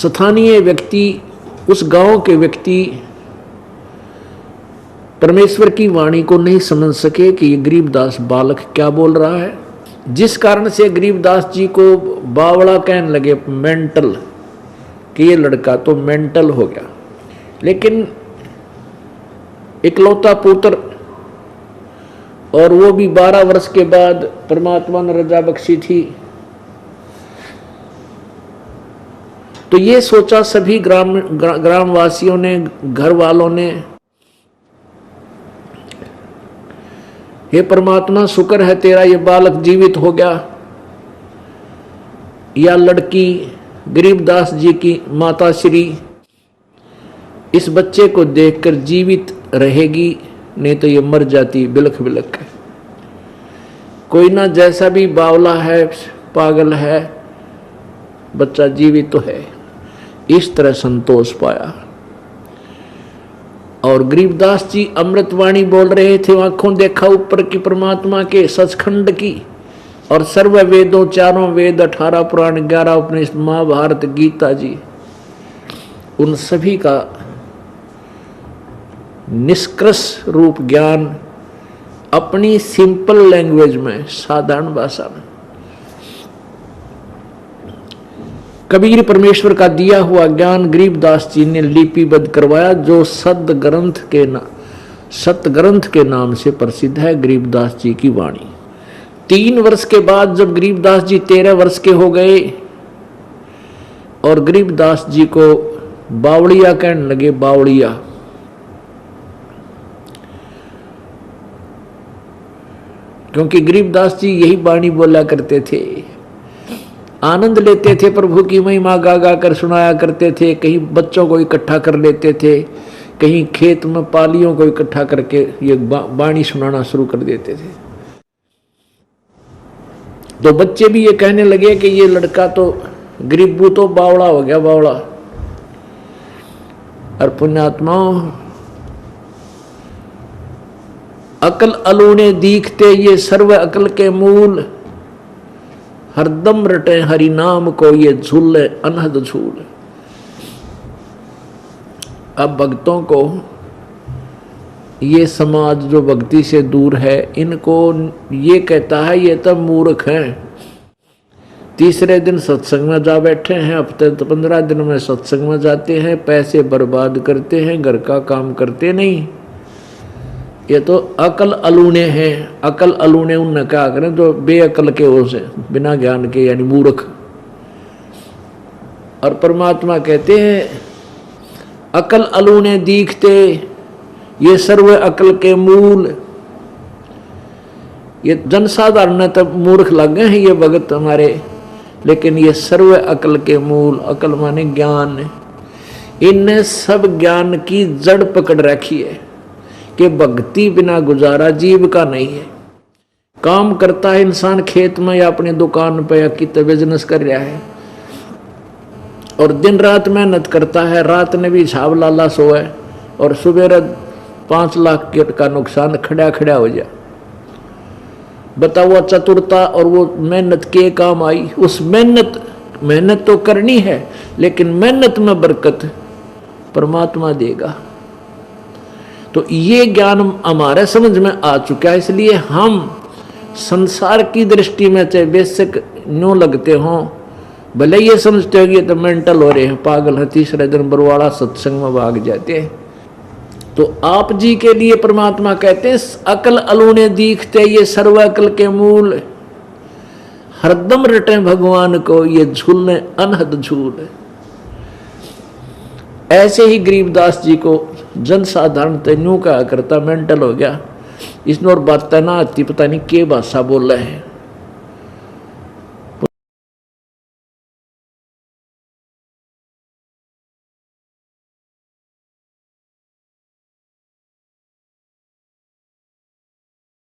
स्थानीय व्यक्ति, उस गांव के व्यक्ति परमेश्वर की वाणी को नहीं समझ सके कि ये गरीबदास बालक क्या बोल रहा है, जिस कारण से गरीबदास जी को बावड़ा कहने लगे, मेंटल, कि ये लड़का तो मेंटल हो गया। लेकिन इकलौता पुत्र, और वो भी 12 वर्ष के बाद परमात्मा ने रजा बख्शी थी। तो ये सोचा सभी ग्रामवासियों ने, घर वालों ने, हे परमात्मा शुक्र है तेरा, ये बालक जीवित हो गया। या लड़की गरीबदास जी की माता श्री इस बच्चे को देखकर जीवित रहेगी, नहीं तो ये मर जाती बिलख बिलख। कोई ना, जैसा भी बावला है, पागल है, बच्चा जीवित तो है। इस तरह संतोष पाया। और गरीबदास जी अमृतवाणी बोल रहे थे, आंखों देखा ऊपर की परमात्मा के सचखंड की, और सर्व वेदों, चारों वेद, 18 पुराण, 11 उपनिषद, महाभारत, गीता जी, उन सभी का निष्कर्ष रूप ज्ञान अपनी सिंपल लैंग्वेज में, साधारण भाषा में कबीर परमेश्वर का दिया हुआ ज्ञान गरीबदास जी ने लिपिबद्ध करवाया, जो सतग्रंथ के नाम से प्रसिद्ध है, गरीबदास जी की वाणी। 3 वर्ष के बाद जब गरीबदास जी 13 वर्ष के हो गए और गरीबदास जी को बावड़िया कहने लगे, बावड़िया। क्योंकि गरीबदास जी यही वाणी बोला करते थे, आनंद लेते थे, प्रभु की महिमा गा गा कर सुनाया करते थे। कहीं बच्चों को इकट्ठा कर लेते थे, कहीं खेत में पालियों को इकट्ठा करके ये वाणी सुनाना शुरू कर देते थे। तो बच्चे भी ये कहने लगे कि ये लड़का तो गरीबू तो बावड़ा हो गया, बावड़ा। और पुण्यात्माओं, अकल अलूने दीखते ये सर्व अकल के मूल, हरदम रटे हरि नाम को ये झूले अनहद झूल। अब भक्तों को, ये समाज जो भक्ति से दूर है, इनको ये कहता है ये तब मूर्ख हैं। तीसरे दिन सत्संग में जा बैठे हैं, हफ्ते तो 15 दिन में सत्संग में जाते हैं, पैसे बर्बाद करते हैं, घर का काम करते नहीं। ये तो अकल अलूने हैं। अकल अलूने उनने क्या करें जो बेअकल के हो से, बिना ज्ञान के, यानी मूर्ख। और परमात्मा कहते हैं अकल अलूने दीखते ये सर्व अकल के मूल। ये जनसाधारण तब मूर्ख लग गए हैं ये भगत हमारे, लेकिन ये सर्व अकल के मूल, अकल माने ज्ञान, इनने सब ज्ञान की जड़ पकड़ रखी है कि भक्ति बिना गुजारा जीव का नहीं है। काम करता है इंसान खेत में या अपनी दुकान पे या कितने बिजनेस कर रहा है, और दिन रात मेहनत करता है, रात ने भी हिसाब लाला सोए, और सुबह 5 लाख का नुकसान खड़ा खड़ा हो जाए। बताओ वो चतुरता और वो मेहनत के काम आई। उस मेहनत तो करनी है, लेकिन मेहनत में बरकत परमात्मा देगा। तो ये ज्ञान हमारे समझ में आ चुका है, इसलिए हम संसार की दृष्टि में चाहे बेशक न्यों लगते हों, भले ये समझते हो कि ये तो मेंटल हो रहे हैं, पागल है, तीसरे दिन बरवाड़ा सत्संग में भाग जाते हैं। तो आप जी के लिए परमात्मा कहते हैं अकल अलूने दीखते ये सर्व अकल के मूल, हरदम रटे भगवान को ये झूलने अनहद झूल। ऐसे ही गरीबदास जी को जनसाधारण तेन्यू कहा करता मेंटल हो गया, इसने और बात ना आती, पता नहीं के भाषा बोल रहे हैं।